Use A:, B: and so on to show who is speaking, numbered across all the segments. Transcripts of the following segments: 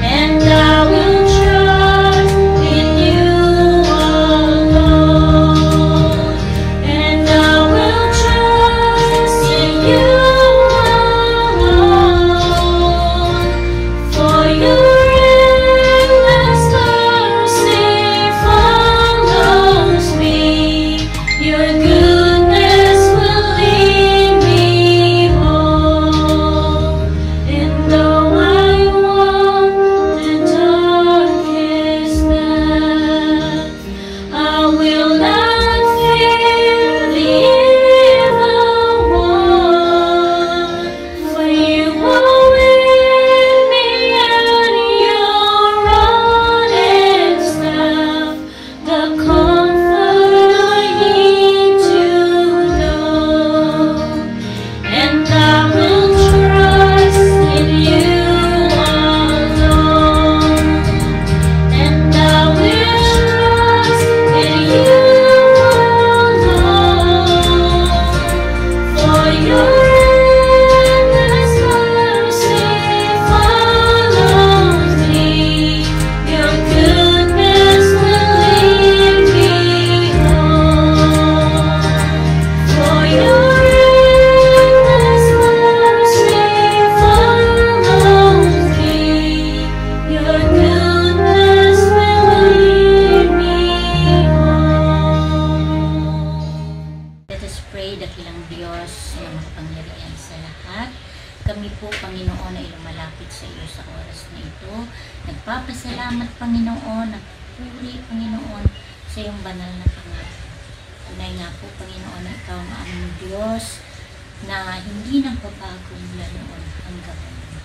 A: And I will trust in you. Panginoon, nagpupuri, Panginoon, sa iyong banal na pangalan. Tunay nga po, Panginoon, na ikaw ang aming Diyos na hindi nagbabago mula noon hanggang ngayon.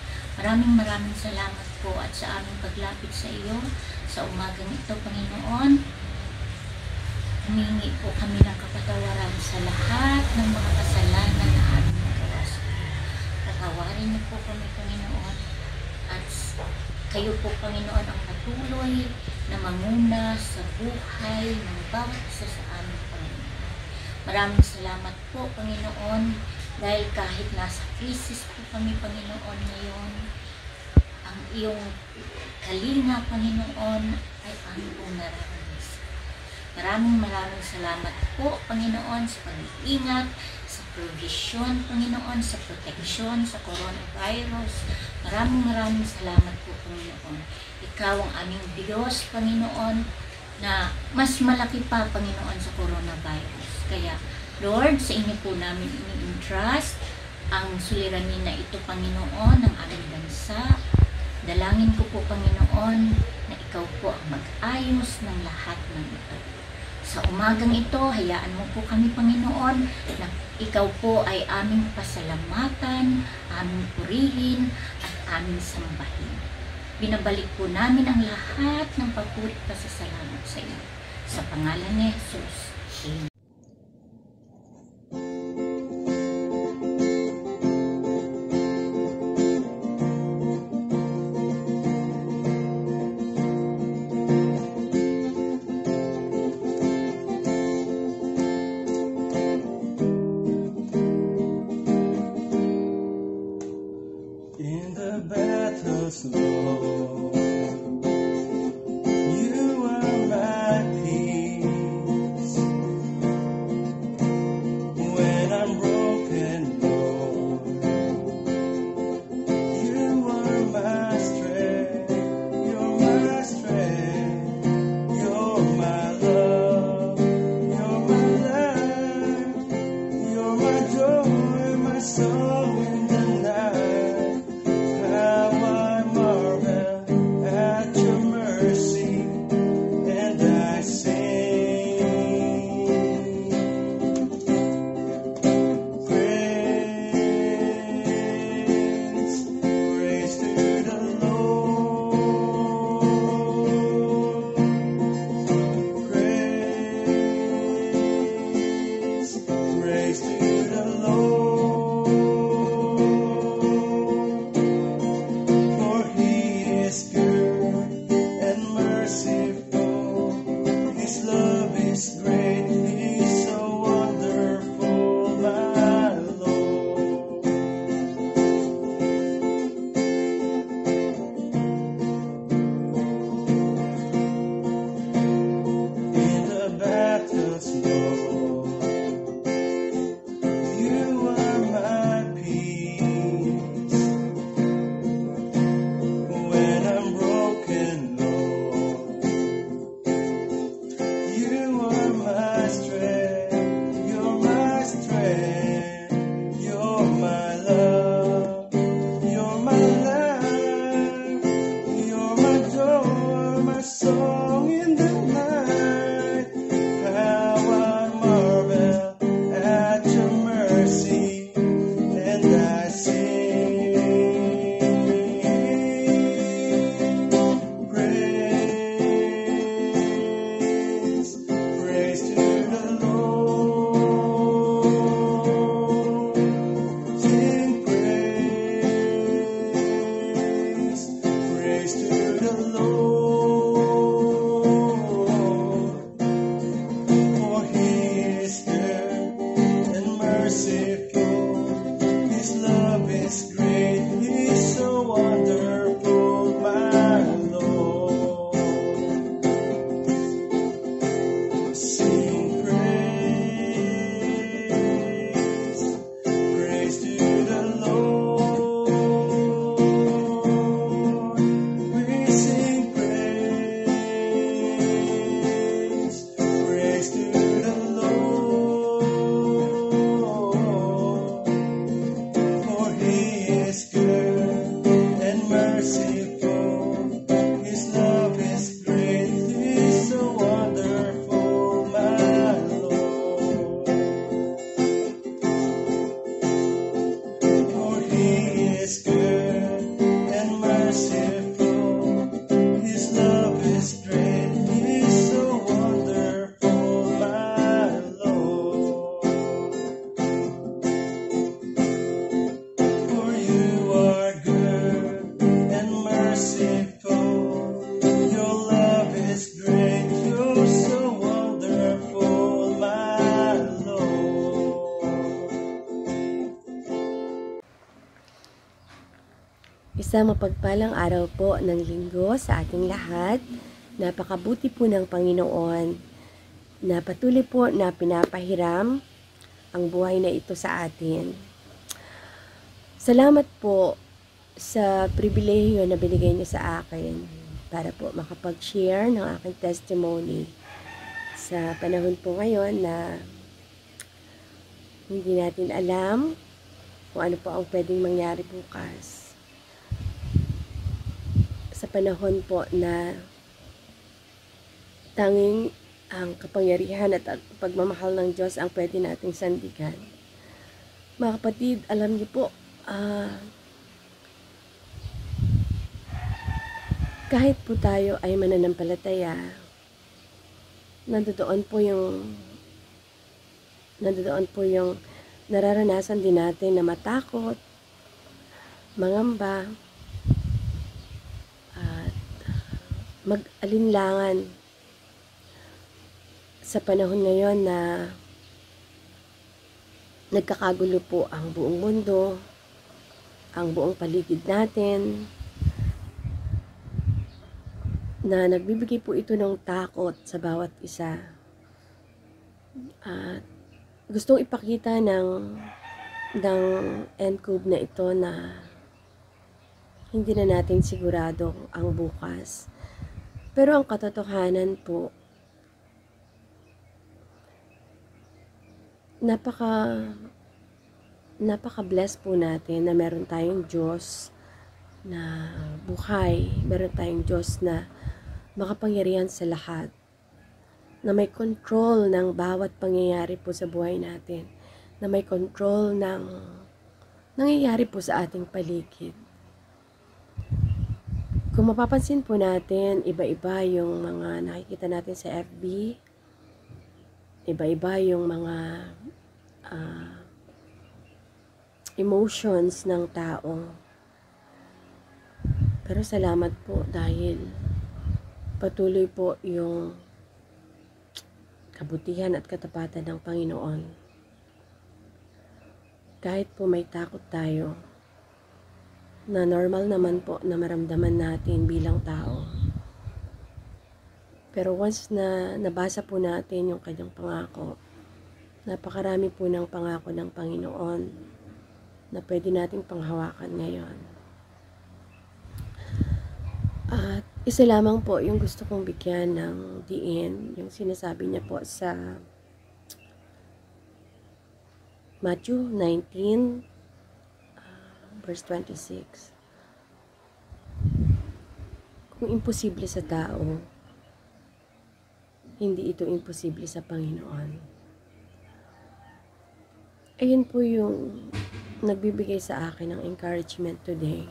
A: Maraming salamat po at sa aming paglapit sa iyo sa umagang ito, Panginoon. Humingi po kami ng kapatawaran sa lahat ng mga kasalanan na aming nagawa sa iyo. Patawarin niyo po kami, Panginoon, at kayo po, Panginoon, ang patuloy na manguna sa buhay ng bawat isa sa amin, Panginoon. Maraming salamat po, Panginoon, dahil kahit nasa krisis po kami, Panginoon, ngayon, ang iyong kalinga, Panginoon, ay aming pong nararamdaman. Maraming salamat po, Panginoon, sa pag-iingat, sa provision, Panginoon, sa protection, sa coronavirus. Maraming salamat po, Panginoon. Ikaw ang aming Diyos, Panginoon, na mas malaki pa, Panginoon, sa coronavirus. Kaya, Lord, sa inyo po namin ini-entrust ang suliranin na ito, Panginoon, ng aming bansa. Dalangin ko po, Panginoon, na ikaw po ang mag-ayos ng lahat ng ito. Sa umagang ito, hayaan mo po kami, Panginoon, na ikaw po ay aming pasalamatan, aming purihin, at aming sambahin. Binabalik po namin ang lahat ng papuri at pasasalamat sa iyo. Sa pangalan ni Jesus. Amen.
B: Lord, you are my peace.
C: Isang mapagpalang araw po ng linggo sa ating lahat. Napakabuti po ng Panginoon na patuloy po na pinapahiram ang buhay na ito sa atin. Salamat po sa pribilehiyo na binigay niyo sa akin para po makapag-share ng aking testimony sa panahon po ngayon na hindi natin alam kung ano po ang pwedeng mangyari bukas. Sa panahon po na tanging ang kapangyarihan at pagmamahal ng Diyos ang pwede nating sandigan. Mga kapatid, alam niyo po, kahit po tayo ay mananampalataya, nandoon po yung nararanasan din natin na matakot, mangamba, at mag-alinlangan sa panahon ngayon na nagkakagulo po ang buong mundo, ang buong paligid natin, na nagbibigay po ito ng takot sa bawat isa. At gustong ipakita ng NCOV na ito na hindi na natin sigurado ang bukas. Pero ang katotohanan po, napaka-bless po natin na meron tayong Diyos na buhay, meron tayong Diyos na makapangyarihan sa lahat, na may control ng bawat pangyayari po sa buhay natin, na may control ng nangyayari po sa ating paligid. Kung mapapansin po natin, iba-iba yung mga nakikita natin sa FB, iba-iba yung mga emotions ng tao. Pero salamat po dahil patuloy po yung kabutihan at katapatan ng Panginoon. Kahit po may takot tayo, na normal naman po na maramdaman natin bilang tao. Pero once na nabasa po natin yung kanyang pangako, napakarami po ng pangako ng Panginoon na pwede nating panghawakan ngayon. At isa lamang po yung gusto kong bigyan ng diin, yung sinasabi niya po sa Matthew 19, verse 26. Kung imposible sa tao, hindi ito imposible sa Panginoon. Ayun po yung nagbibigay sa akin ng encouragement today,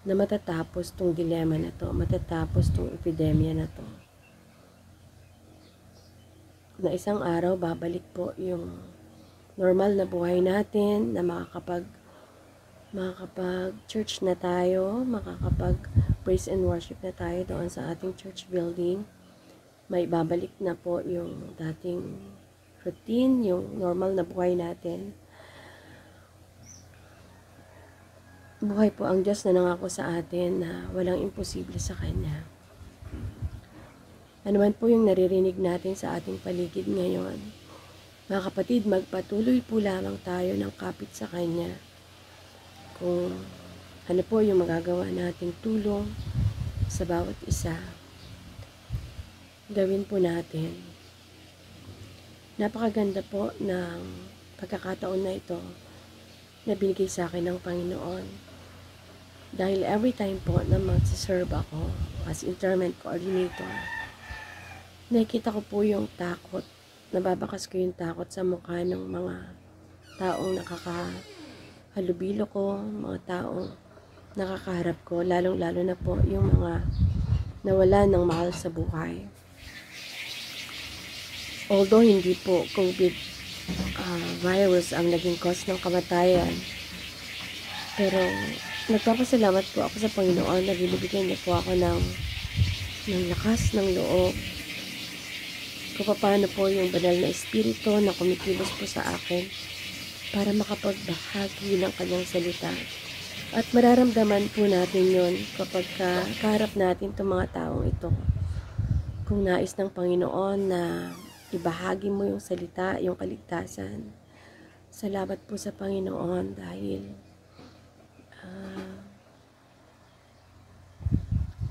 C: na matatapos tong dilema na to, matatapos tong epidemya na to. Na isang araw, babalik po yung normal na buhay natin, na makakapag-church na tayo, makakapag-praise and worship na tayo doon sa ating church building. May babalik na po yung dating routine, yung normal na buhay natin. Buhay po ang Diyos na nangako sa atin na walang imposible sa Kanya. Ano man po yung naririnig natin sa ating paligid ngayon, mga kapatid, magpatuloy po lamang tayo ng kapit sa Kanya. Kung ano po yung magagawa nating tulong sa bawat isa, gawin po natin. Napakaganda po ng pagkakataon na ito na binigay sa akin ng Panginoon. Dahil every time po na magsiserve ako as interment coordinator, nakikita ko po yung takot, nababakas ko yung takot sa mukha ng mga taong nakakahalubilo ko, mga taong nakakaharap ko, lalong-lalo na po yung mga nawala ng mahal sa buhay. Although hindi po COVID virus ang naging cause ng kamatayan, pero nagpapasalamat po ako sa Panginoon na binibigyan niya po ako ng lakas ng loob. Kung paano po yung banal na espiritu na kumikilos po sa akin para makapagbahagi ng kanyang salita At mararamdaman po natin yon kapag kaharap natin itong mga taong ito. Kung nais ng Panginoon na ibahagi mo yung salita, yung kaligtasan, salamat po sa Panginoon dahil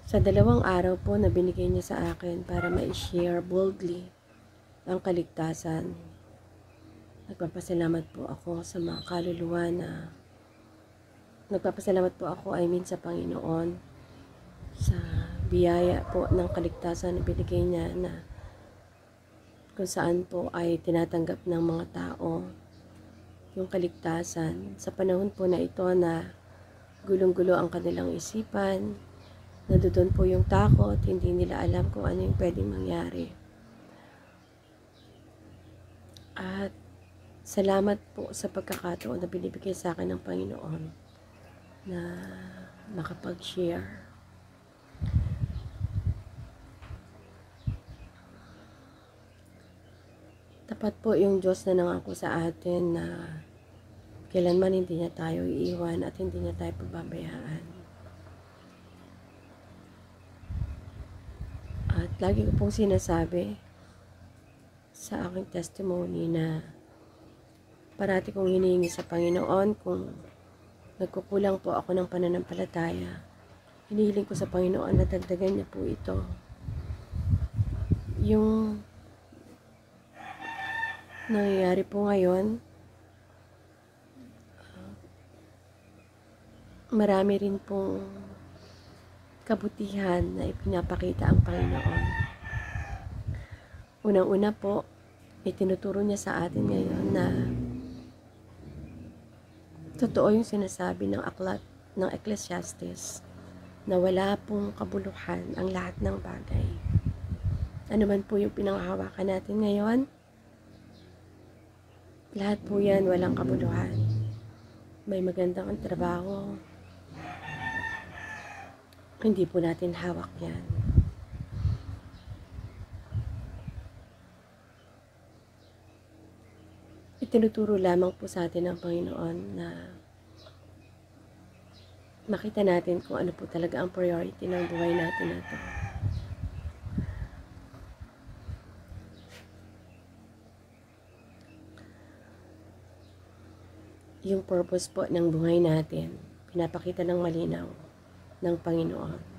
C: sa 2 araw po na binigay niya sa akin para ma-share boldly ang kaligtasan. Nagpapasalamat po ako sa mga kaluluwa na sa Panginoon sa biyaya po ng kaligtasan na binigay niya, na kung saan po ay tinatanggap ng mga tao yung kaligtasan sa panahon po na ito na gulong-gulo ang kanilang isipan, nandoon po yung takot, hindi nila alam kung ano yung pwedeng mangyari. At salamat po sa pagkakataon na binibigay sa akin ng Panginoon na makapag-share. Tapat po yung Diyos na nangako sa atin na kailanman hindi niya tayo iiwan at hindi niya tayo pababayaan. At lagi ko pong sinasabi sa aking testimony na parati kong hinihingi sa Panginoon kung nagkukulang po ako ng pananampalataya. Hinihiling ko sa Panginoon na dagdagan niya po ito. Yung nangyayari po ngayon, marami rin pong kabutihan na ipinapakita ang Panginoon. Unang-una po, itinuturo niya sa atin ngayon na totoo yung sinasabi ng aklat ng Ecclesiastes na wala pong kabuluhan ang lahat ng bagay. Ano man po yung pinanghahawakan natin ngayon, lahat po yan walang kabuluhan. May magandang trabaho, hindi po natin hawak yan. Itinuturo lamang po sa atin ng Panginoon na makita natin kung ano po talaga ang priority ng buhay natin na ito. Yung purpose po ng buhay natin, pinapakita ng malinaw ng Panginoon.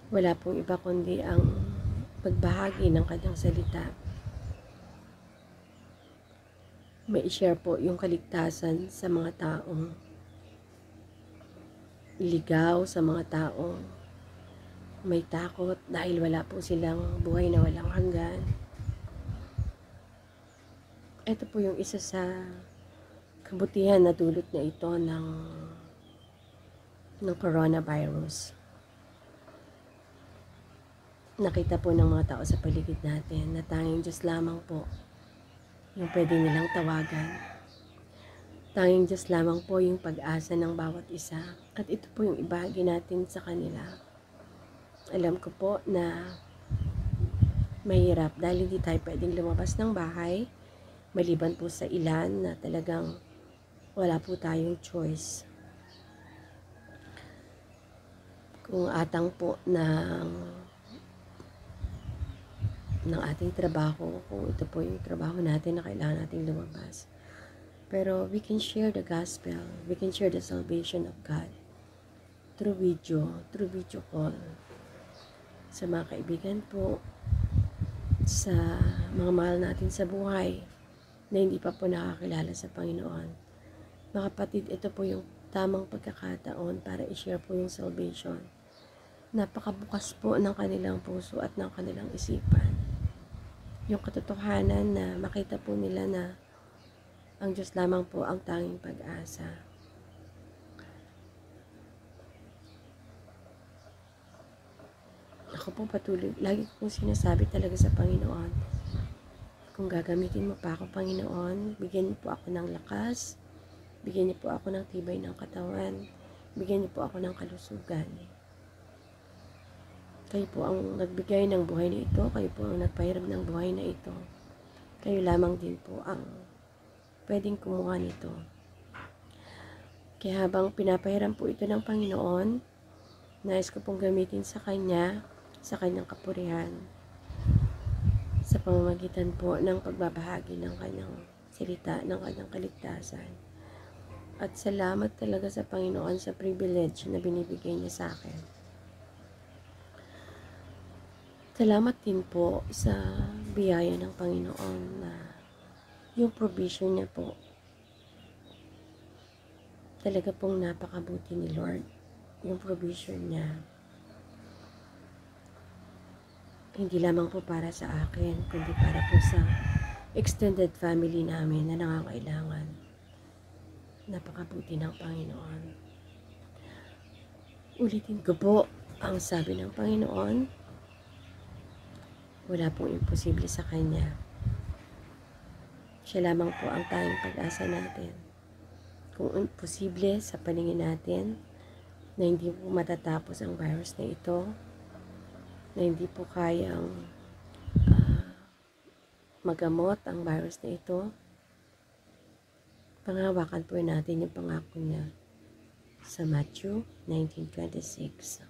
C: Wala pong iba kundi ang pagbahagi ng kanyang salita. May i-share po yung kaligtasan sa mga taong ligaw, sa mga taong may takot dahil wala po silang buhay na walang hanggan. Ito po yung isa sa kabutihan na dulot na ito ng coronavirus. Nakita po ng mga tao sa paligid natin na tanging Diyos lamang po yung pwede nilang tawagan. Tanging Diyos lamang po yung pag-asa ng bawat isa. At ito po yung ibahagi natin sa kanila. Alam ko po na mahirap dahil hindi tayo pwedeng lumabas ng bahay, maliban po sa ilan na talagang wala po tayong choice. Kung atang po ng ating trabaho, kung ito po yung trabaho natin na kailangan nating lumabas. Pero we can share the gospel, we can share the salvation of God through video call. Sa mga kaibigan po, sa mga mahal natin sa buhay na hindi pa po nakakilala sa Panginoon. Mga kapatid, ito po yung tamang pagkakataon para i-share po yung salvation. Napakabukas po ng kanilang puso at ng kanilang isipan. Yung katotohanan na makita po nila na ang Diyos lamang po ang tanging pag-asa. Ako po patuloy, lagi kong sinasabi talaga sa Panginoon, kung gagamitin mo pa ako, Panginoon, bigyan niyo po ako ng lakas, bigyan niyo po ako ng tibay ng katawan, Bigyan niyo po ako ng kalusugan. Kayo po ang nagbigay ng buhay na ito. Kayo po ang nagpahiram ng buhay na ito. Kayo lamang din po ang pwedeng kumuha nito. Kaya habang pinapahiram po ito ng Panginoon, nais ko pong gamitin sa Kanya, sa Kanyang kapurihan, sa pamamagitan po ng pagbabahagi ng Kanyang salita, ng Kanyang kaligtasan. At salamat talaga sa Panginoon sa privilege na binibigay niya sa akin. Salamat din po sa biyaya ng Panginoon na yung provision niya po. Talaga pong napakabuti ni Lord. Yung provision niya. Hindi lamang po para sa akin, kundi para po sa extended family namin na nangangailangan. Napakabuti ng Panginoon. Ulitin ko po ang sabi ng Panginoon. Wala pong imposible sa Kanya. Siya lamang po ang tanging pag-asa natin. Kung imposible sa paningin natin na hindi po matatapos ang virus na ito, na hindi po kayang magamot ang virus na ito, panghawakan po natin yung pangako niya sa Matthew 19:26.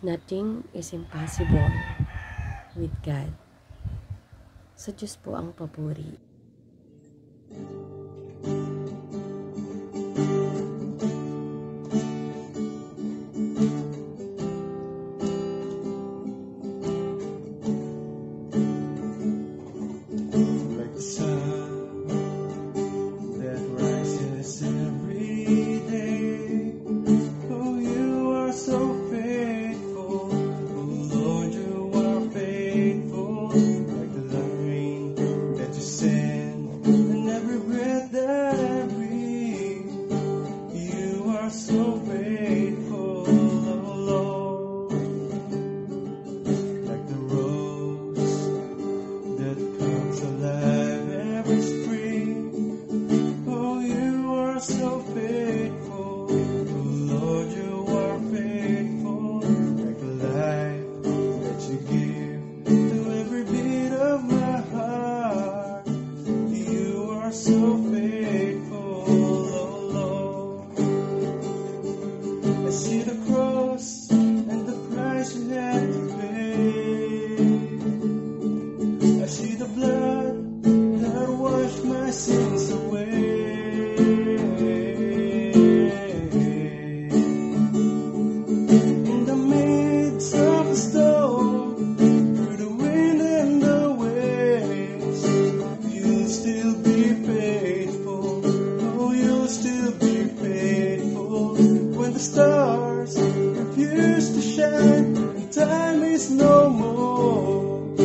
C: Nothing is impossible with God. Sa Diyos po ang papuri.
B: Like the sun that rises every day. Oh, you are so faithful. Oh, Lord, you are faithful. Like the rain that you send, and every breath that I breathe. You are so faithful, oh Lord. Like the rose that comes alive every spring. Oh, you are so faithful. Oh, Lord, you are faithful. Like the life that you give to every beat of my heart. You are so faithful, oh Lord. I see the cross and the price you had to pay. I see the blood that washed my sins away. In the midst of the storm, through the wind and the waves, you'll still be faithful. Oh, you'll still be faithful. When the stars refuse to shine and time is no more,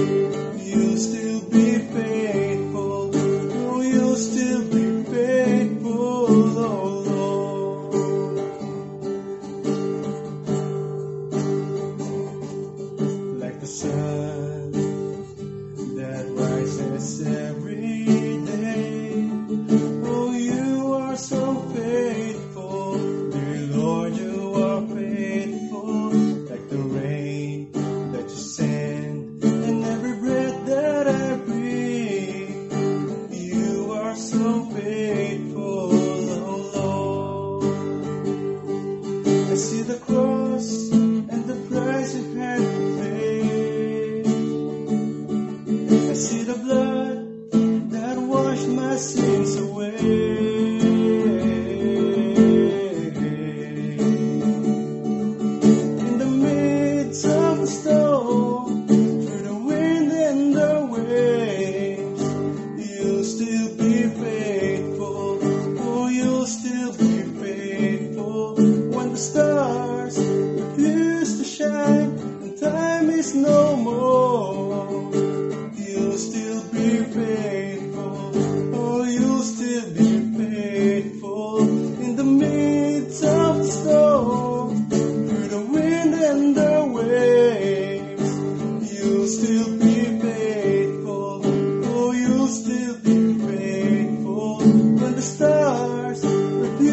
B: you'll still be faithful. Oh, you'll still be faithful, oh Lord. Like the sun that rises every day. Oh, you are so faithful. Dear Lord, you are faithful. Like the rain that you send, and every breath that I breathe. You are so faithful, oh Lord. I see the cross and the price you had to pay. I see the blood that washed my sins away. In the midst of the storm, through the wind and the waves, you'll still be faithful. Oh, you'll still be faithful. When the stars refuse to shine and time is no more, you'll still be faithful. Oh, you'll still be faithful. In the midst of the storm, through the wind and the waves, you'll still be faithful. Oh, you'll still be faithful. When the stars refuse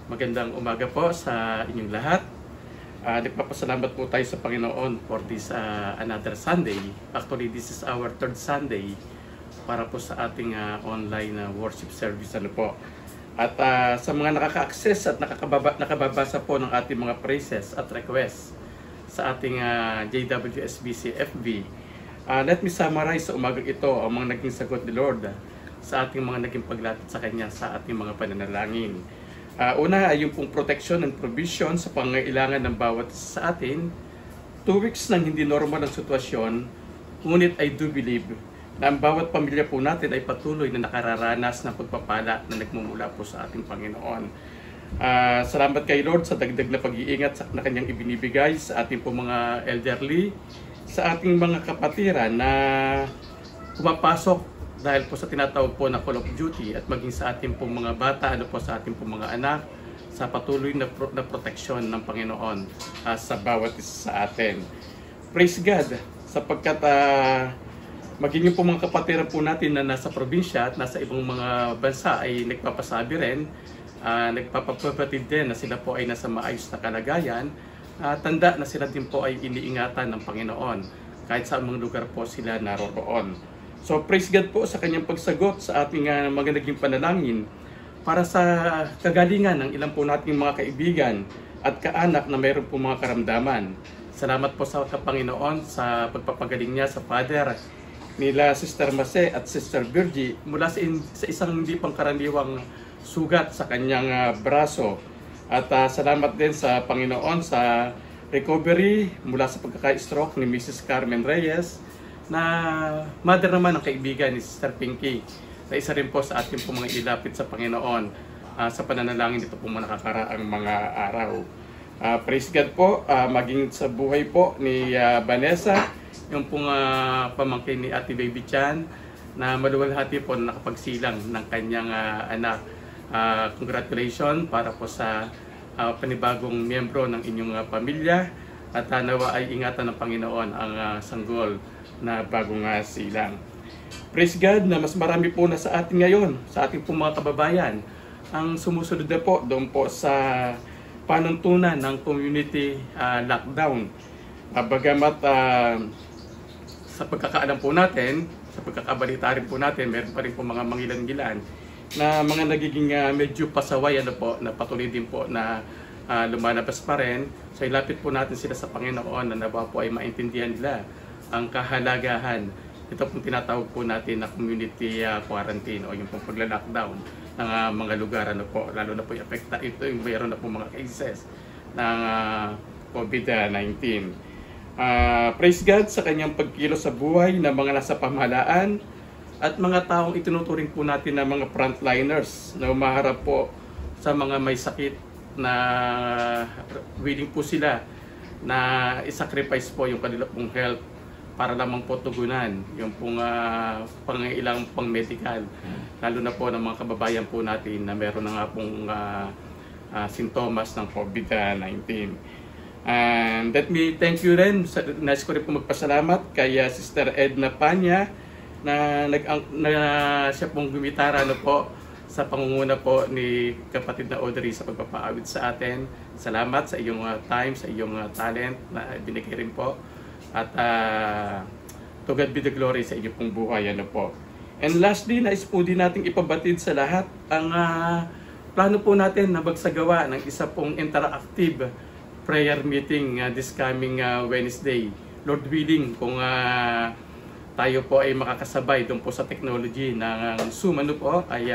D: Magandang umaga po sa inyong lahat. Nagpapasalamat po tayo sa Panginoon for this another Sunday. Actually, this is our third Sunday para po sa ating online worship service. At sa mga nakaka-access at nakababasa po ng ating mga praises at requests sa ating JWSBC FB, let me summarize sa umagang ito ang mga naging sagot ni Lord sa ating mga naging paglatid sa Kanya sa ating mga pananalangin. Una ay yung pong protection and provision sa pangangailangan ng bawat isa sa atin. 2 weeks ng hindi normal ang sitwasyon, ngunit I do believe na ang bawat pamilya po natin ay patuloy na nakararanas ng pagpapala na nagmumula po sa ating Panginoon. Salamat kay Lord sa dagdag na pag-iingat na Kanyang ibinibigay sa ating po mga elderly, sa ating mga kapatiran na pumapasok dahil po sa tinatawag po na call of duty, at maging sa ating pong mga bata, sa ating pong mga anak, sa patuloy na proteksyon ng Panginoon sa bawat isa sa atin. Praise God, sapagkat maging yung po mga kapatiran po natin na nasa probinsya at nasa ibang mga bansa ay nagpapasabi rin, nagpapabatid din na sila po ay nasa maayos na kalagayan, tanda na sila din po ay iniingatan ng Panginoon kahit sa mga lugar po sila naroroon. So praise God po sa Kanyang pagsagot sa ating mga naging panalangin para sa kagalingan ng ilang po nating mga kaibigan at kaanak na mayroon po mga karamdaman. Salamat po sa Panginoon sa pagpapagaling niya sa Father nila Sister Mase at Sister Virgie mula sa isang hindi pangkaraniwang sugat sa kanyang braso. At salamat din sa Panginoon sa recovery mula sa pagkaka-stroke ni Mrs. Carmen Reyes, na mother naman ng kaibigan ni Sister Pinky, na isa rin po sa ating po mga ilapit sa Panginoon sa pananalangin dito po mga nakakaraang mga araw. Praise God po, maging sa buhay po ni Vanessa, yung pong pamangkin ni Ate Baby Chan, na maluwalhati po na nakapagsilang ng kanyang anak. Congratulations para po sa panibagong miyembro ng inyong pamilya, at nawa ay ingatan ng Panginoon ang sanggol na bagong silang. Praise God na mas marami po na sa atin ngayon, sa ating pong mga kababayan, ang sumusunod na po doon po sa panuntunan ng community lockdown. Bagamat sa pagkakaalam po natin, sa pagkakabalita rin po natin, meron pa rin po mga mangilan-gilan na mga nagiging medyo pasaway na patuloy din po na lumalabas pa rin. So ilapit po natin sila sa Panginoon na nawa po ay maintindihan nila ang kahalagahan. Ito pong tinatawag po natin na community quarantine o yung pong pagla-lockdown ng mga lugar, lalo na po yung apekta ito yung mayroon na po mga cases ng COVID-19. Praise God sa Kanyang pagkilos sa buhay ng mga nasa pamahalaan at mga taong itinuturing po natin na mga frontliners na umaharap po sa mga may sakit, na willing po sila na isacrifice po yung kanila pong health para lamang po tugunan yung pong pangailang pang-medical, lalo na po ng mga kababayan po natin na meron na nga pong sintomas ng COVID-19. And let me thank you rin, nais ko rin po magpasalamat kay Sister Edna Panya na siya pong gumitara po sa pangunguna po ni kapatid na Audrey sa pagpapaawit sa atin. Salamat sa iyong time, sa iyong talent na binigay rin po. At to God be the glory sa iyong pong buhay. And lastly, nais po din natin ipabatid sa lahat ang plano po natin na magsagawa ng isa pong interactive prayer meeting this coming Wednesday. Lord willing, kung tayo po ay makakasabay doon po sa technology ng Zoom, ay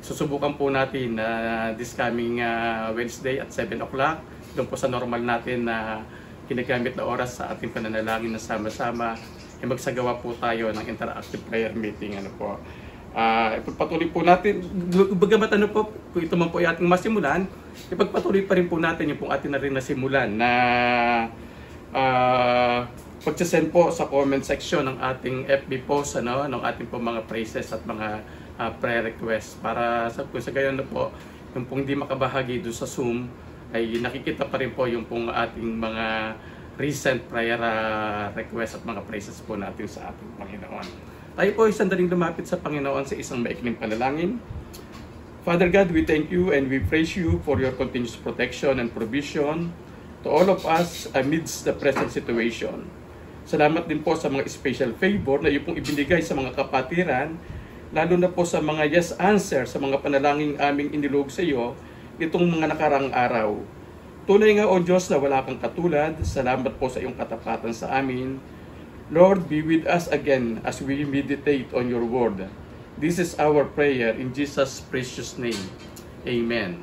D: susubukan po natin this coming Wednesday at 7 o'clock doon po sa normal natin na ginagamit na oras sa ating pananalangin na sama-sama, ay magsagawa po tayo ng interactive prayer meeting. Ipagpatuloy po natin, bagamat kung ito man po ay ating masimulan, ipagpatuloy pa rin po natin yung pong ating na rin nasimulan na pag-send po sa comment section ng ating FB post ng ating po mga praises at mga prayer requests, para kung sa gayon po yung pong di makabahagi doon sa Zoom ay nakikita pa rin po yung pong ating mga recent prayer requests at mga praises po natin sa ating Panginoon. Tayo po ay sandaling lumapit sa Panginoon sa isang maikling panalangin. Father God, we thank you and we praise you for your continuous protection and provision to all of us amidst the present situation. Salamat din po sa mga special favor na iyo pong ibinigay sa mga kapatiran, lalo na po sa mga yes answer sa mga panalangin aming inilog sa iyo itong mga nakarang araw. Tunay nga, O Diyos, na wala kang katulad. Salamat po sa iyong katapatan sa amin. Lord, be with us again as we meditate on your word. This is our prayer in Jesus' precious name. Amen.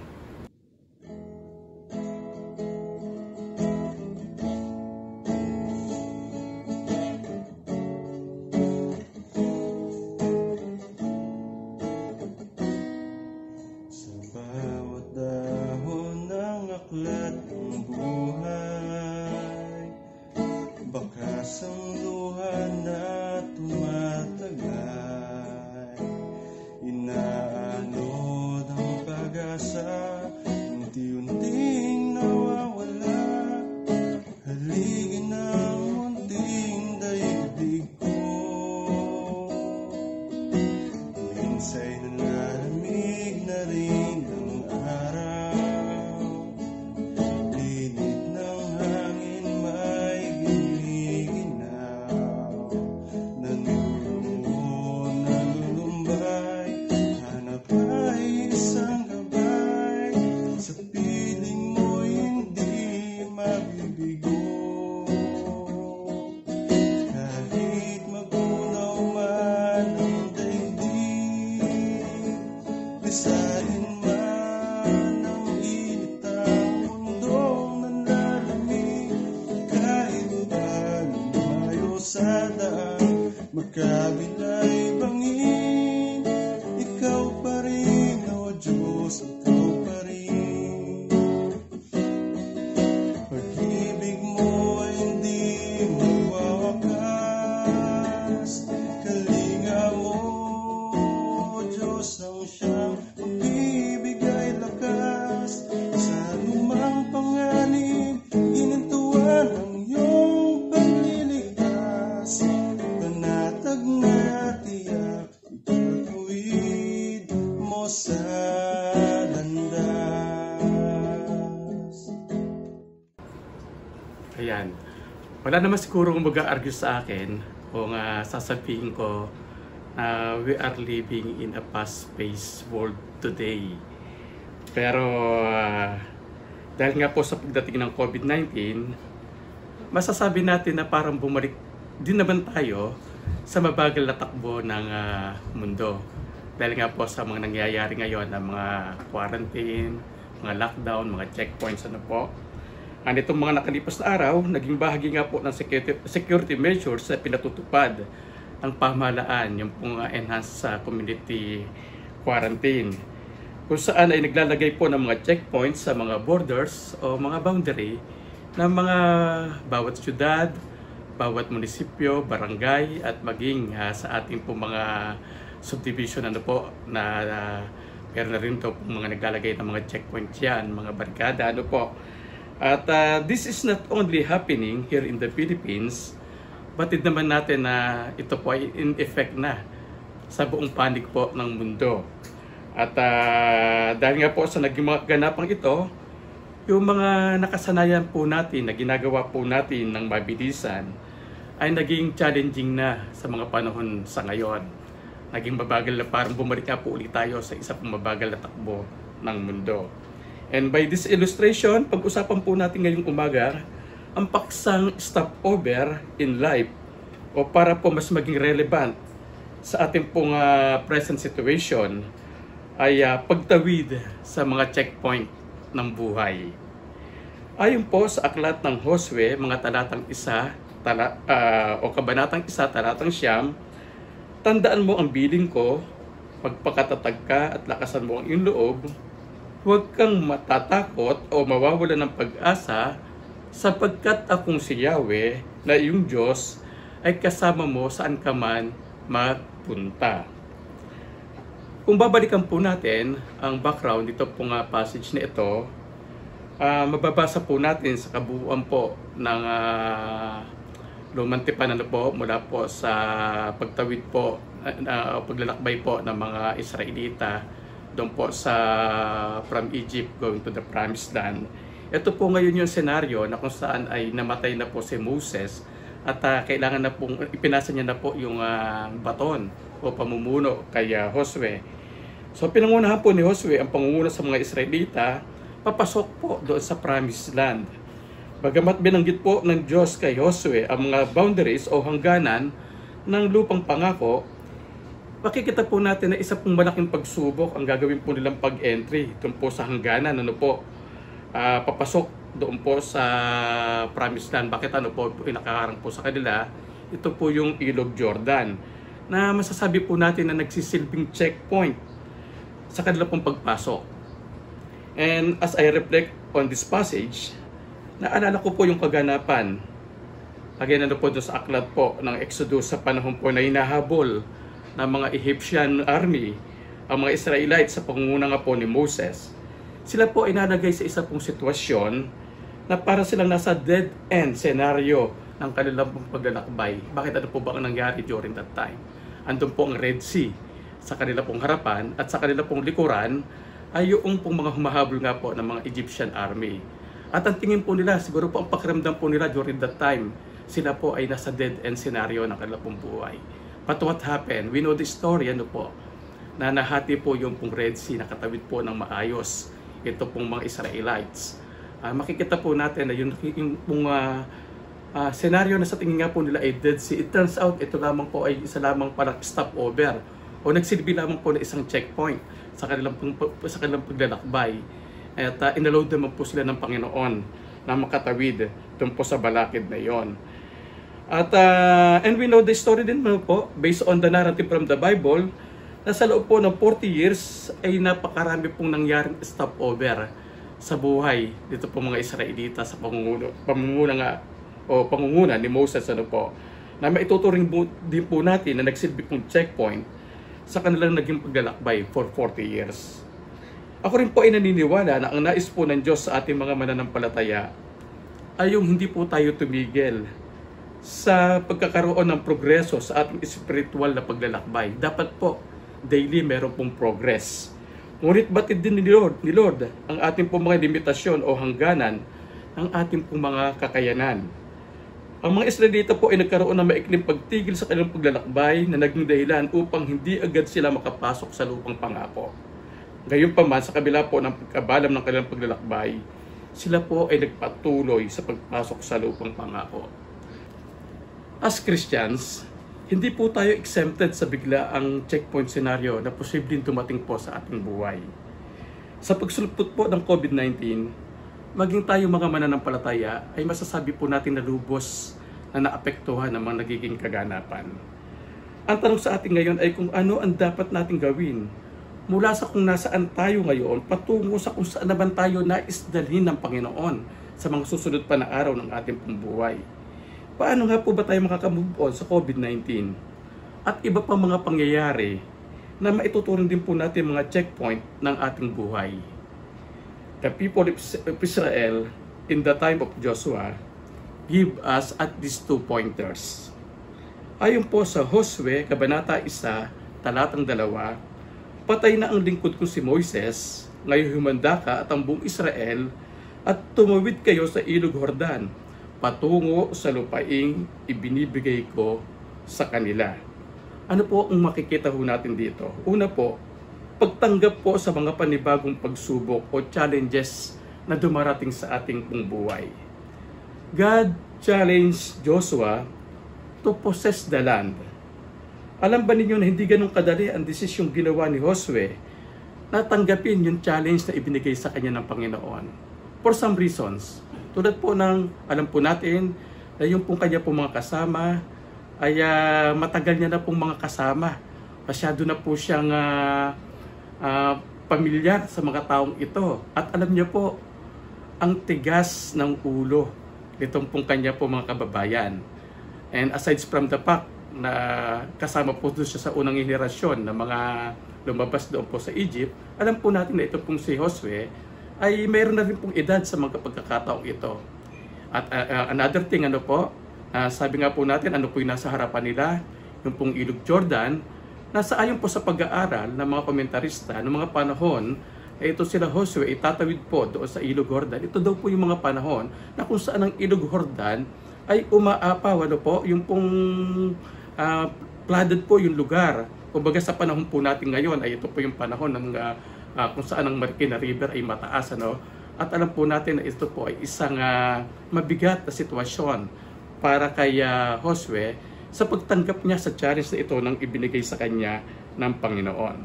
B: Sa bawat dahon ng aklat ng buhay, bakas ang luha na tumatagay. Inaanod ang pag-asa, unti-unting nawawala. Haligin ang munting daigdig ko. Minsa'y nalalamig na rin ang araw. Linit ng hangin may giniginaw. Nanulungon, nalulumbay, hanap ay isang gabay. Sa piling mo'y hindi mabibigo. Kahit magunaw man ang daigdig, lisanin man ang init ang mundong nanlalamig. Kahit ba lumayo sa daan, magkabila'y bangin, ikaw pa rin, O Diyos, ikaw pa rin. Pag-ibig mo ay hindi magwawakas. Kalinga mo, O Diyos, ang siyang magbibigay lakas. Sa lumang panganib, inintuan ang iyong pagliligtas. Panatag na tiyak, ipagtuwid mo sa landas.
D: Ayan. Wala naman siguro mag-argue sa akin kung sasabihin ko na we are living in a fast-paced world today. Pero dahil nga po sa pagdating ng COVID-19, masasabi natin na parang bumalik din naman tayo sa mabagal na takbo ng mundo. Dahil nga po sa mga nangyayari ngayon na mga quarantine, mga lockdown, mga checkpoints, ano po. Ang itong mga nakalipas na araw, naging bahagi nga po ng security measures na pinatutupad ng pamahalaan, yung pong enhanced community quarantine. Kung saan ay naglalagay po ng mga checkpoints sa mga borders o mga boundary ng mga bawat syudad, bawat munisipyo, barangay, at maging sa ating po mga subdivision ano po na meron na rin to mga naglalagay ng mga checkpoints yan, mga barkada ano po. At this is not only happening here in the Philippines, batid naman natin na ito po ay in effect na sa buong panig po ng mundo. At dahil nga po sa naging mga ganapang ito, yung mga nakasanayan po natin na ginagawa po natin ng mabilisan ay naging challenging na sa mga panahon sa ngayon. Naging mabagal na parang bumalik nga po ulit tayo sa isa pong mabagal na takbo ng mundo. And by this illustration, pag-usapan po natin ngayong umaga ang paksang stopover in life o para po mas maging relevant sa ating pong present situation ay pagtawid sa mga checkpoint ng buhay. Ayon po sa aklat ng Josue, mga talatang 1, o kabanatang 1, talatang 9, tandaan mo ang bilin ko, magpakatatag ka at lakasan mo ang iyong loob. Huwag kang matatakot o mawawala ng pag-asa sapagkat akong si Yahweh na iyong Diyos ay kasama mo saan ka man magpunta. Kung babalikan po natin ang background dito pong passage na ito, mababasa po natin sa kabuuan po ng Lumang Tipan po mula po sa pagtawid po, paglalakbay po ng mga Israelita doon po sa from Egypt going to the Promised Land. Ito po ngayon yung senaryo na kung saan ay namatay na po si Moses at kailangan na pong ipinasa niya na po yung baton o pamumuno kay Josue. So pinangunahan po ni Josue ang pangunguna sa mga Israelita papasok po doon sa Promised Land. Bagamat binanggit po ng Diyos kay Josue ang mga boundaries o hangganan ng lupang pangako, makikita po natin na isa pong malaking pagsubok ang gagawin po nilang pag-entry doon po sa hangganan, papasok doon po sa Promised Land. Bakit nakaharang po sa kanila? Ito po yung Ilog Jordan na masasabi po natin na nagsisilbing checkpoint sa kanila pong pagpasok. And as I reflect on this passage, naalala ko po yung kaganapan. Again, po doon sa aklat po ng Exodus sa panahon po na hinahabol ng mga Egyptian army ang mga Israelites sa pangunguna nga po ni Moses. Sila po ay nalagay sa isa pong sitwasyon na para silang nasa dead end scenario ng kanilang paglalakbay. Bakit po ba ang nangyari during that time? Andun po ang Red Sea sa kanila pong harapan at sa kanila pong likuran ay yung pong mga humahabol nga po ng mga Egyptian army. At ang tingin po nila, siguro po ang pakiramdam po nila during that time, sila po ay nasa dead end scenario ng kanilang pong buhay. But what happened? We know the story, na nahati po yung pong Red Sea, nakatawid po ng maayos ito pong mga Israelites. Makikita po natin na yung pong senaryo na sa tingin nga po nila ay Dead Sea. It turns out, ito lamang po ay isa lamang parang stopover o nagsilbi lamang po na isang checkpoint sa kanilang paglalakbay. At inallow naman po sila ng Panginoon na makatawid doon po sa balakid na yon. At and we know the story din po based on the narrative from the Bible na sa loob po ng 40 years ay napakarami pong nangyaring stopover sa buhay dito po mga Israelita sa pangunguna ni Moses na maituturing din po natin na nagsilbi pong checkpoint sa kanilang naging paglalakbay for 40 years. Ako rin po ay naniniwala na ang nais po ng Diyos sa ating mga mananampalataya ay yung hindi po tayo tumigil sa pagkakaroon ng progreso sa ating spiritual na paglalakbay. Dapat po, daily meron pong progress. Ngunit batid din ni Lord ang ating pong mga limitasyon o hangganan ng ating pong mga kakayanan. Ang mga Israelita po ay nagkaroon ng maikling pagtigil sa kanilang paglalakbay na naging dahilan upang hindi agad sila makapasok sa lupang pangako. Gayunpaman, sa kabila po ng pagkabalam ng kanilang paglalakbay, sila po ay nagpatuloy sa pagpasok sa lupang pangako. As Christians, hindi po tayo exempted sa biglaang checkpoint scenario na posibleng dumating po sa ating buhay. Sa pagsulpot po ng COVID-19, maging tayo mga mananampalataya ay masasabi po natin na lubos na naapektuhan ng mga nagiging kaganapan. Ang tanong sa atin ngayon ay kung ano ang dapat nating gawin mula sa kung nasaan tayo ngayon patungo sa kung saan naman tayo nais dalhin ng Panginoon sa mga susunod pa na araw ng ating pambuhay. Paano nga po ba tayo makakamove on sa COVID-19 at iba pang mga pangyayari na maituturing din po natin mga checkpoint ng ating buhay? The people of Israel in the time of Joshua give us at least 2 pointers. Ayon po sa Josue, Kabanata 1, talatang 2, patay na ang lingkod ko si Moises, ngayon humanda ka at ang buong Israel at tumawid kayo sa Ilog Jordan, patungo sa lupaing ibinibigay ko sa kanila. Ano po ang makikita ho natin dito? Una po, pagtanggap po sa mga panibagong pagsubok o challenges na dumarating sa ating pong buhay. God challenged Joshua to possess the land. Alam ba ninyo na hindi ganun kadali ang desisyong ginawa ni Josue na tanggapin yung challenge na ibinigay sa kanya ng Panginoon? For some reasons. Tulad po ng, alam po natin, na yung pong kanya pong mga kasama ay matagal niya na pong mga kasama. Masyado na po siyang pamilyar sa mga taong ito. At alam niyo po, ang tigas ng ulo nitong pong kanya po mga kababayan. And aside from the fact na kasama po doon siya sa unang henerasyon na mga lumabas doon po sa Egypt, alam po natin na ito pong si Josue ay mayroon na rin pong edad sa mga pagkakataong ito. At another thing, sabi nga po natin, ano po yung nasa harapan nila, yung pong Ilog Jordan, Nasa ayon po sa pag-aaral ng mga komentarista ng mga panahon, ito sila Josue itatawid po doon sa Ilog Jordan. Ito daw po yung mga panahon na kung saan ang Ilog Jordan ay umaapaw, yung pong flooded po yung lugar. Kumbaga sa panahon po natin ngayon ay ito po yung panahon ng kung saan ang Marikina River ay mataas, At alam po natin na ito po ay isang mabigat na sitwasyon para kay Josue sa pagtanggap niya sa challenge na ito nang ibinigay sa kanya ng Panginoon.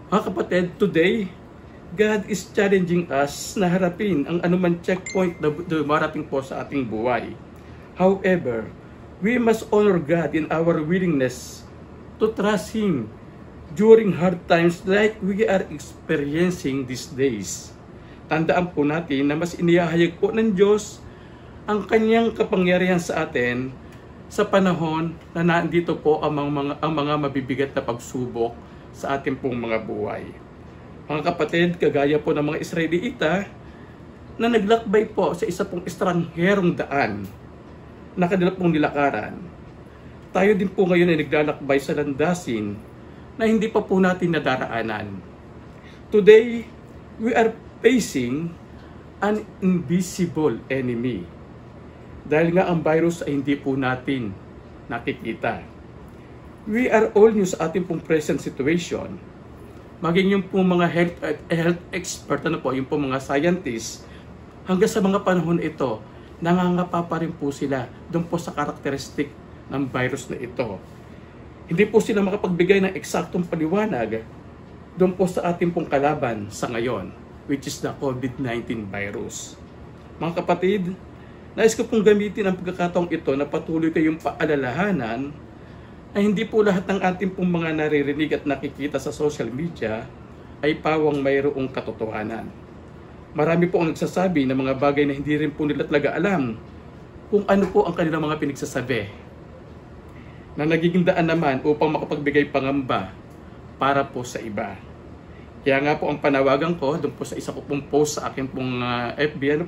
D: Mga kapatid, today, God is challenging us na harapin ang anumang checkpoint na dumarating po sa ating buhay. However, we must honor God in our willingness to trust Him during hard times like we are experiencing these days. Tandaan po natin na mas inihahayag po ng Diyos ang kanyang kapangyarihan sa atin sa panahon na nandito po ang mga mabibigat na pagsubok sa ating pong mga buhay. Mga kapatid, kagaya po ng mga Israelita na naglakbay po sa isa pong estrangherong daan na kanila pong nilakaran. Tayo din po ngayon ay naglalakbay sa landasin na hindi pa po natin nadaraanan. Today, we are facing an invisible enemy. Dahil nga ang virus ay hindi po natin nakikita. We are all new sa ating pong present situation. Maging yung pong mga health expert, yung pong mga scientists, hanggang sa mga panahon ito, nangangapa pa rin po sila doon po sa karakteristik ng virus na ito. Hindi po sila makapagbigay ng eksaktong paliwanag doon po sa ating pong kalaban sa ngayon, which is the COVID-19 virus. Mga kapatid, nais ko pong gamitin ang pagkakataong ito na patuloy kayong paalalahanan na hindi po lahat ng ating pong mga naririnig at nakikita sa social media ay pawang mayroong katotohanan. Marami po ang nagsasabi ng mga bagay na hindi rin po nila talaga alam kung ano po ang kanilang mga pinagsasabi, na nagiging daan naman upang makapagbigay pangamba para po sa iba. Kaya nga po ang panawagan ko doon po sa isa ko pong post sa akin pong FB,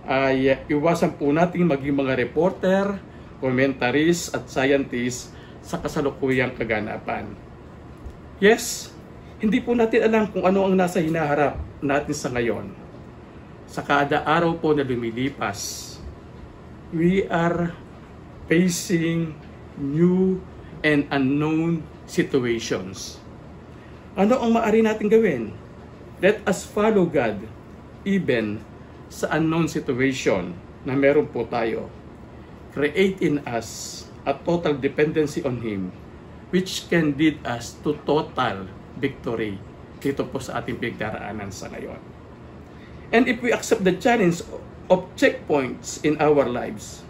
D: ay iwasan po natin maging mga reporter, commentaries at scientists sa kasalukuyang kaganapan. Yes, hindi po natin alam kung ano ang nasa hinaharap natin sa ngayon. Sa kada araw po na lumilipas, we are facing new and unknown situations. Ano ang maaari natin gawin? Let us follow God even sa unknown situation na meron po tayo. Create in us a total dependency on Him, which can lead us to total victory dito po sa ating pinagdaraanan sa ngayon. And if we accept the challenge of checkpoints in our lives,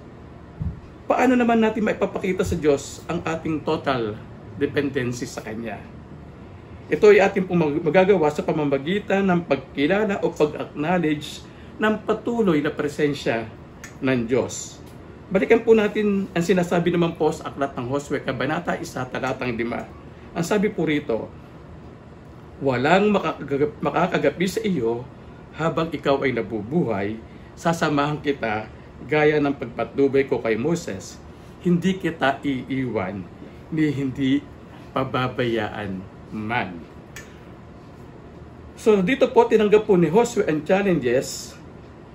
D: paano naman natin maipapakita sa Diyos ang ating total dependency sa Kanya? Ito ay ating magagawa sa pamamagitan ng pagkilala o pag-acknowledge ng patuloy na presensya ng Diyos. Balikan po natin ang sinasabi naman po sa aklat ng Josue, Kabanata 1, talatang 5. Ang sabi po rito, walang makakagapi sa iyo habang ikaw ay nabubuhay, sasamahan kita gaya ng pagpatnubay ko kay Moses. Hindi kita iiwan, ni hindi pababayaan man. So dito po tinanggap po ni Josue ang challenges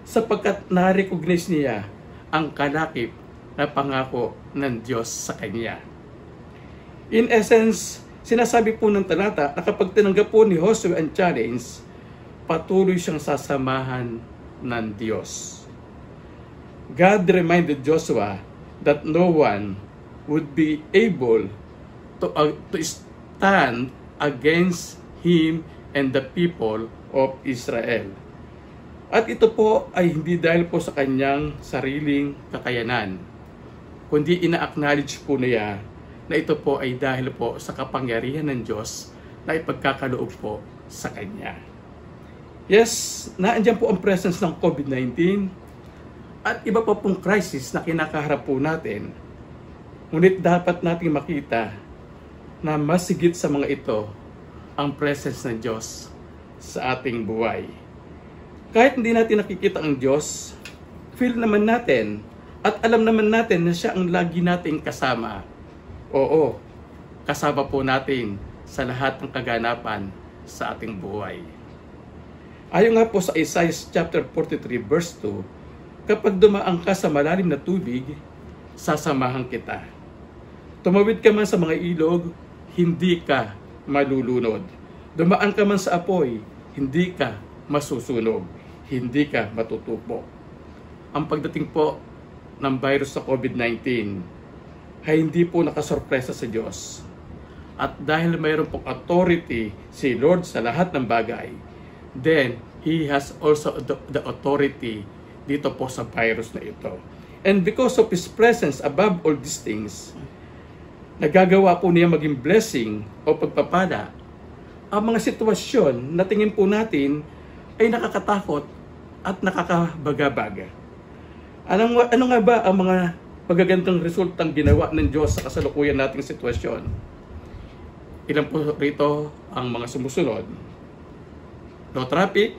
D: sapagkat na-recognize niya ang kalakip na pangako ng Diyos sa kanya. In essence, sinasabi po ng talata na kapag tinanggap po ni Josue ang challenge, patuloy siyang sasamahan ng Diyos. God reminded Joshua that no one would be able to stand against him and the people of Israel. At ito po ay hindi dahil po sa kanyang sariling kakayanan, kundi ina-acknowledge po niya na ito po ay dahil po sa kapangyarihan ng Diyos na ipagkakaloob po sa kanya. Yes, naandyan po ang presence ng COVID-19 at iba pa pong crisis na kinakaharap po natin. Ngunit dapat nating makita na mas higit sa mga ito ang presence ng Diyos sa ating buhay. Kahit hindi natin nakikita ang Diyos, feel naman natin at alam naman natin na siya ang lagi nating kasama. Oo, kasama po natin sa lahat ng kaganapan sa ating buhay. Ayon nga po sa Isaiah chapter 43 verse 2, kapag dumaan ka sa malalim na tubig, sasamahan kita. Tumawid ka man sa mga ilog, hindi ka malulunod. Dumaan ka man sa apoy, hindi ka masusunog. Hindi ka matutupo. Ang pagdating po ng virus sa COVID-19 ay hindi po nakasorpresa sa Diyos. At dahil mayroon pong authority si Lord sa lahat ng bagay, then He has also the authority dito po sa virus na ito. And because of His presence above all these things, nagagawa po niya maging blessing o pagpapala ang mga sitwasyon na tingin po natin ay nakakatakot at nakakabagabaga. Ano nga ba ang mga magagandang resultang ginawa ng Diyos sa kasalukuyan nating sitwasyon? Ilan po rito ang mga sumusunod? No traffic,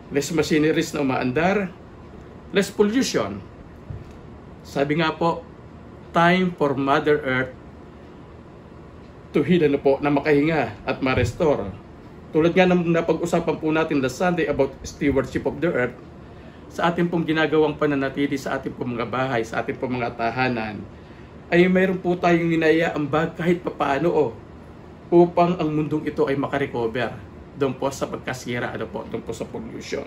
D: less machineries na umaandar, less pollution. Sabi nga po, time for Mother Earth to heal na makahinga at ma-restore. Tulad nga ng napag-usapan po natin last Sunday about stewardship of the earth, sa ating pong ginagawang pananatili sa ating pong mga bahay, sa ating pong mga tahanan, ay mayroon po tayong inayaambag kahit papaano upang ang mundong ito ay makarecover doon po sa pagkasira, doon po sa pollution.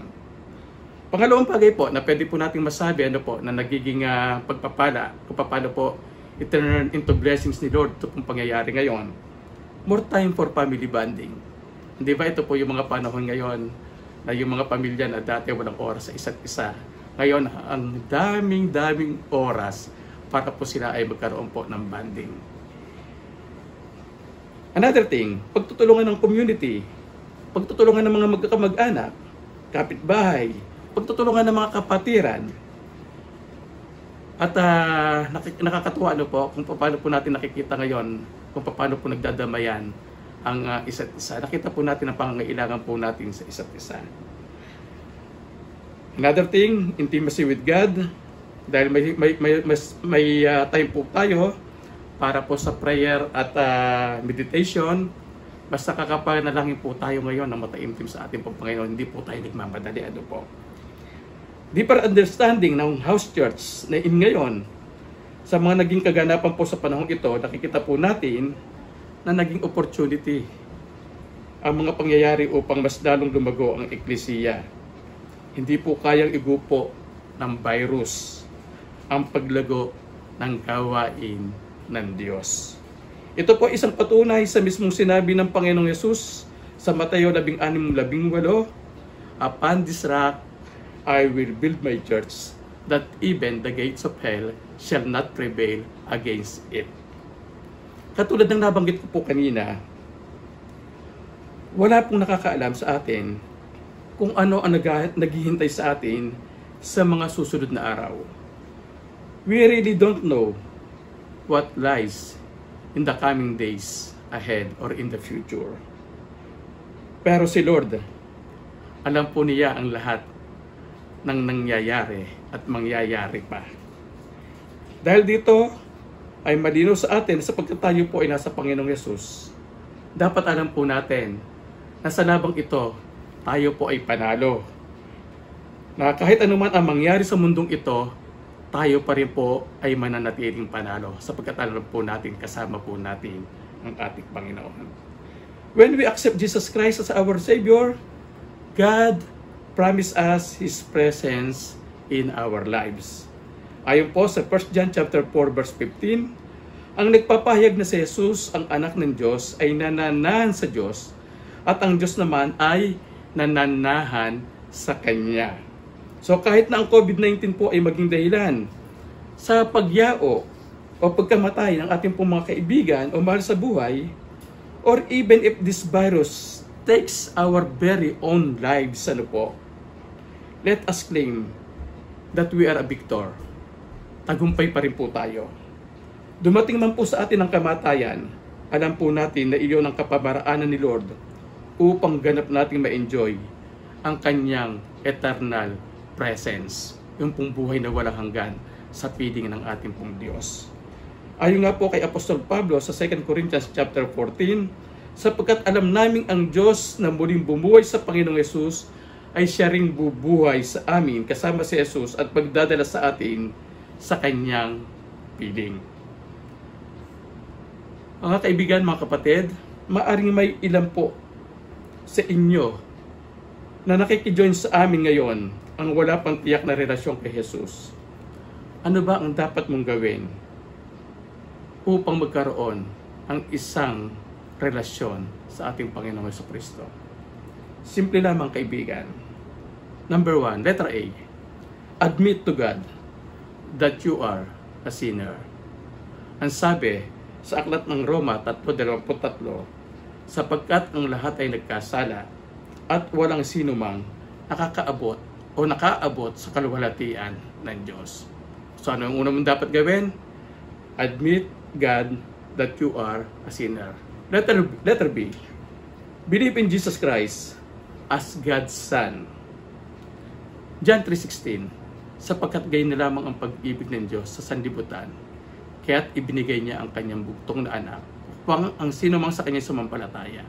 D: Pangalawang bagay po na pwede po nating masabi na nagiging pagpapala kung paano po i-turn into blessings ni Lord ito pong pangyayari ngayon. More time for family bonding. Hindi ba ito po yung mga panahon ngayon na yung mga pamilya na dati walang oras sa isa't isa. Ngayon, ang daming oras para po sila ay magkaroon po ng bonding. Another thing, pagtutulungan ng community, pagtutulungan ng mga magkakamag-anak, kapitbahay, pagtutulungan ng mga kapatiran. At nakakatuwa po kung paano po natin nakikita ngayon kung paano po nagdadamayan ang isa't isa. Nakita po natin ang pangangailangan po natin sa isa't isa. Another thing, intimacy with God. Dahil may time po tayo para po sa prayer at meditation. Basta kakapanalangin po tayo ngayon na mataimtim sa ating pong Panginoon. Hindi po tayo nagmamadali. Po? Deeper understanding ng house church na ngayon sa mga naging kaganapan po sa panahong ito, nakikita po natin na naging opportunity ang mga pangyayari upang mas lalong lumago ang eklesiya. Hindi po kayang igupo ng virus ang paglago ng gawain ng Diyos. Ito po isang patunay sa mismong sinabi ng Panginoong Yesus sa Mateo 16:18, "Upon this rock I will build my church, that even the gates of hell shall not prevail against it." Katulad ng nabanggit ko po kanina, wala pong nakakaalam sa atin kung ano ang naghihintay sa atin sa mga susunod na araw. We really don't know what lies in the coming days ahead or in the future. Pero si Lord, alam po niya ang lahat ng nangyayari at mangyayari pa. Dahil dito ay malinaw sa atin sapagkat tayo po ay nasa Panginoong Yesus, dapat alam po natin na sa labang ito, tayo po ay panalo. Na kahit anuman ang mangyari sa mundong ito, tayo pa rin po ay mananatiling panalo sapagkat alam po natin, kasama po natin ang ating Panginoon. When we accept Jesus Christ as our Savior, God promised us His presence in our lives. Ayon po sa 1 John chapter 4 verse 15, ang nagpapahayag na si Jesus, ang anak ng Diyos, ay nananahan sa Diyos at ang Diyos naman ay nananahan sa Kanya. So kahit na ang COVID-19 po ay maging dahilan sa pagyao o pagkamatay ng ating pong mga kaibigan o mahal sa buhay, or even if this virus takes our very own lives, let us claim that we are a victor. Tagumpay pa rin po tayo. Dumating man po sa atin ang kamatayan, alam po natin na iyon ang kapamaraanan ni Lord upang ganap natin ma-enjoy ang Kanyang eternal presence, yung pong buhay na walang hanggan sa piling ng ating pong Diyos. Ayon nga po kay Apostol Pablo sa 2 Corinthians chapter 14, sapagkat alam namin ang Diyos na muling bumuhay sa Panginoong Yesus ay siya ring bubuhay sa amin kasama si Jesus at pagdadala sa atin sa kanyang piling. Mga kaibigan, mga kapatid, maaring may ilan po sa inyo na nakikijoin sa amin ngayon ang wala pang tiyak na relasyon kay Jesus. Ano ba ang dapat mong gawin upang magkaroon ang isang relasyon sa ating Panginoong Jesucristo? Simple lamang, kaibigan. Number 1, letter A. Admit to God that you are a sinner. Ang sabi sa aklat ng Roma 3:23, sapagkat ang lahat ay nagkasala at walang sino mang nakakaabot o nakaabot sa kaluwalhatian ng Diyos. So ano ang una mong dapat gawin? Admit God that you are a sinner. Letter B. Believe in Jesus Christ as God's Son. John 3:16, sapagkat gayon na lamang ang pag-ibig ng Diyos sa sanlibutan, kaya't ibinigay niya ang kanyang bugtong na anak, upang ang sino mang sa kanya sumampalataya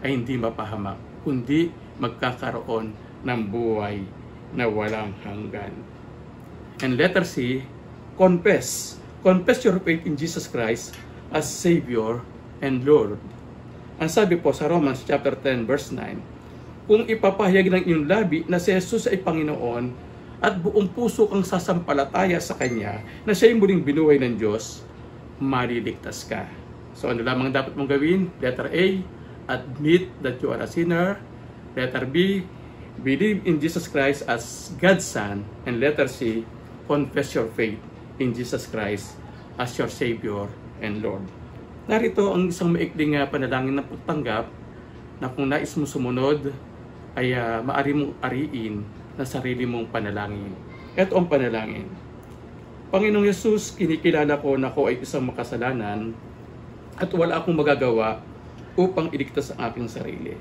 D: ay hindi mapahamak, kundi magkakaroon ng buhay na walang hanggan. And letter C, confess. Confess your faith in Jesus Christ as Savior and Lord. Ang sabi po sa Romans chapter 10 verse 9, kung ipapahayag ng iyong labi na si Jesus ay Panginoon at buong puso kang sasampalataya sa Kanya na siya ay muling binuhay ng Diyos, maliligtas ka. So ano lamang dapat mong gawin? Letter A, admit that you are a sinner. Letter B, believe in Jesus Christ as God's Son. And letter C, confess your faith in Jesus Christ as your Savior and Lord. Narito ang isang maikling panalangin na pagtanggap na kung nais mo sumunod ay maaari mong ariin na sarili mong panalangin. Ito ang panalangin. Panginoong Yesus, kinikilala ko na ako ay isang makasalanan at wala akong magagawa upang iligtas ang aking sarili.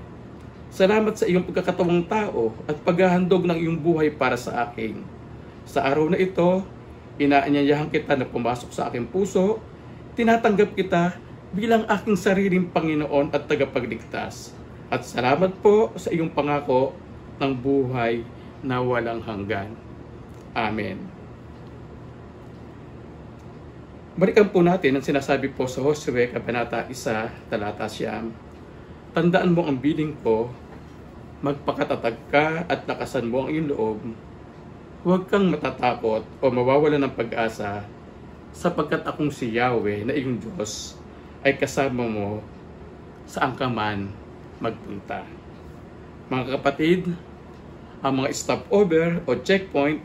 D: Salamat sa iyong pagkakatawang tao at paghahandog ng iyong buhay para sa akin. Sa araw na ito, inaanyayahan kita na pumasok sa aking puso, tinatanggap kita bilang aking sariling Panginoon at tagapagligtas. At salamat po sa iyong pangako ng buhay na walang hanggan. Amen. Balikan po natin ang sinasabi po sa Josue Kabanata 1, Talata 9. Tandaan mo ang biling ko, magpakatatag ka at lakasan mo ang iyong loob. Huwag kang matatakot o mawawalan ng pag-asa, sapagkat akong si Yahweh na iyong Diyos ay kasama mo saan ka man magpunta. Mga kapatid, ang mga stopover o checkpoint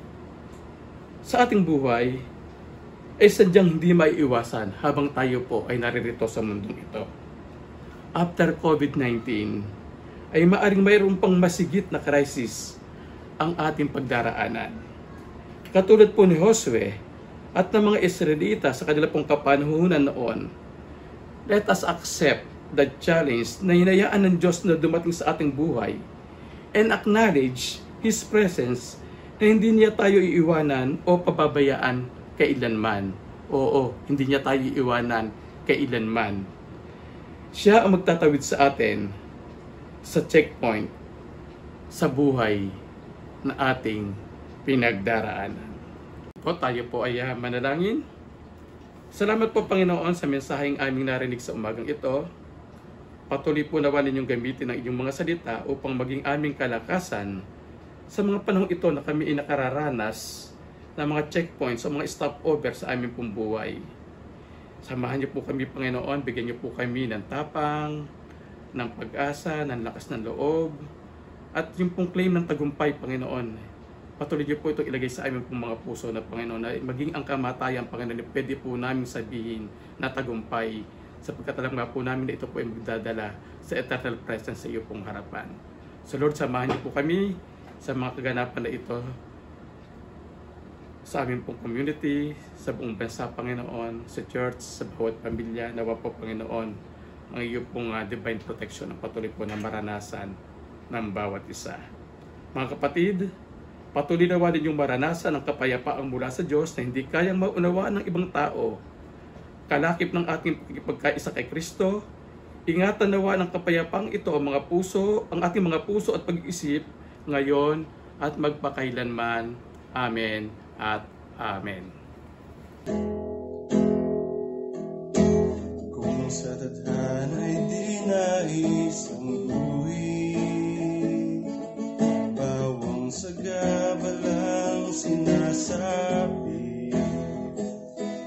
D: sa ating buhay ay sadyang hindi maiiwasan habang tayo po ay naririto sa mundong ito. After COVID-19, ay maaring mayroon pang masigit na crisis ang ating pagdaraanan. Katulad po ni Josue at ng mga Israelita sa kanila pong kapanahunan noon, let us accept the challenge na hinayaan ng Diyos na dumating sa ating buhay and acknowledge His presence na hindi niya tayo iiwanan o pababayaan kailanman. Oo, hindi niya tayo iiwanan kailanman. Siya ang magtatawid sa atin sa checkpoint sa buhay na ating pinagdaraanan. Tayo po ay manalangin. Salamat po, Panginoon, sa mensaheng aming narinig sa umagang ito. Patuloy po nawa ninyong gamitin ang inyong mga salita upang maging aming kalakasan sa mga panahong ito na kami ay nakararanas ng mga checkpoints o mga stopover sa aming pong buhay. Samahan niyo po kami, Panginoon, bigyan niyo po kami ng tapang, ng pag-asa, ng lakas ng loob, at yung pong claim ng tagumpay, Panginoon. Patuloy niyo po ito ilagay sa aming pong mga puso na, Panginoon, na maging ang kamatayan, Panginoon, pwede po namin sabihin na tagumpay, sapagkat alam nga po namin na ito po ay magdadala sa eternal presence sa iyo pong harapan. So Lord, samahan niyo po kami sa mga kaganapan na ito sa aming pong community, sa buong bansa, Panginoon, sa church, sa bawat pamilya. Nawa po, Panginoon, ang iyo pong divine protection ang patuloy po na maranasan ng bawat isa. Mga kapatid, patuloy nawa ninyong maranasan ang kapayapaan mula sa Diyos na hindi kayang maunawaan ng ibang tao. kalakip ng ating pagkaisa kay Kristo. Ingatan nawa ng kapayapang ito ang ating mga puso at pag-iisip ngayon at magpakailanman. Amen at Amen.
B: Kung sa tadhana'y di nais ang luwi, bawang sagabalang sinasabi,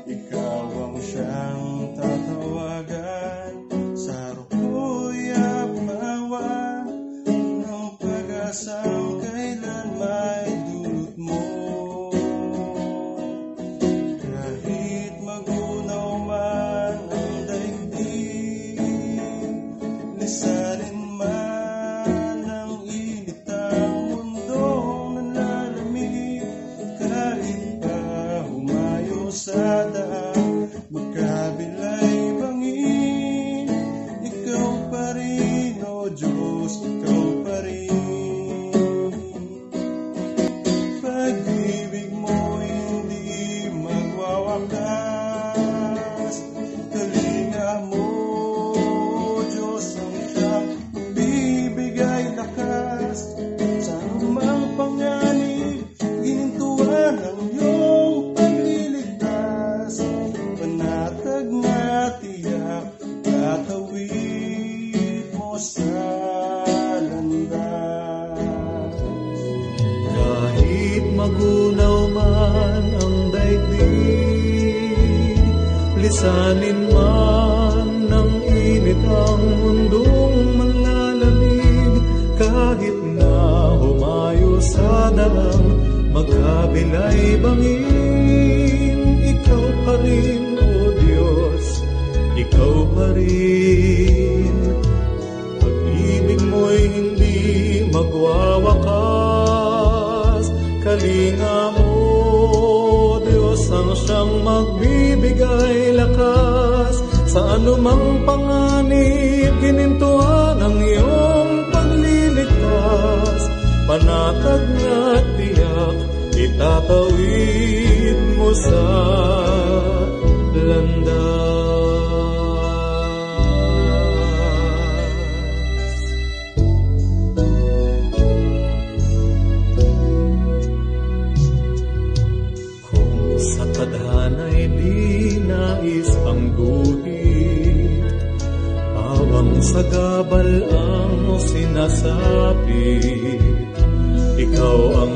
B: ikaw ang siyang tatawagan sa ruko'y apawa ng pag-asang kailan may dulot mo. Kahit magunaw man ang daigdig, lisanin man ang init ang mundong nalalamig, kahit pa humayo sa daan, magkabilay bangin, ikaw pa rin, O Diyos, ikaw pa rin. Pag-ibig mo hindi magwawakas, kalinga mo, Diyos, ang siyang bibigay lakas sa anumang panganib, ginintuan ang iyong pagliligtas, panatag na tiyak, tatawid mo sa landas. Kahit magunaw man ang daigdig, lisanin man ng init ang mundong manlalamig, kahit na humayo sa daan, magkabilay bangin, ikaw pa rin, O Diyos, ikaw pa rin. Pag-ibig mo'y hindi magwawakas, kalinga mo, Diyos, ang siyang magbibigay lakas sa anumang panganib, ginintuan ang iyong pagliligtas, panatag na tiyak, itatawid mo sa landas. Kung sa tadhana'y di nais ang guhit, awang sagabal ang sinasapit, ikaw ang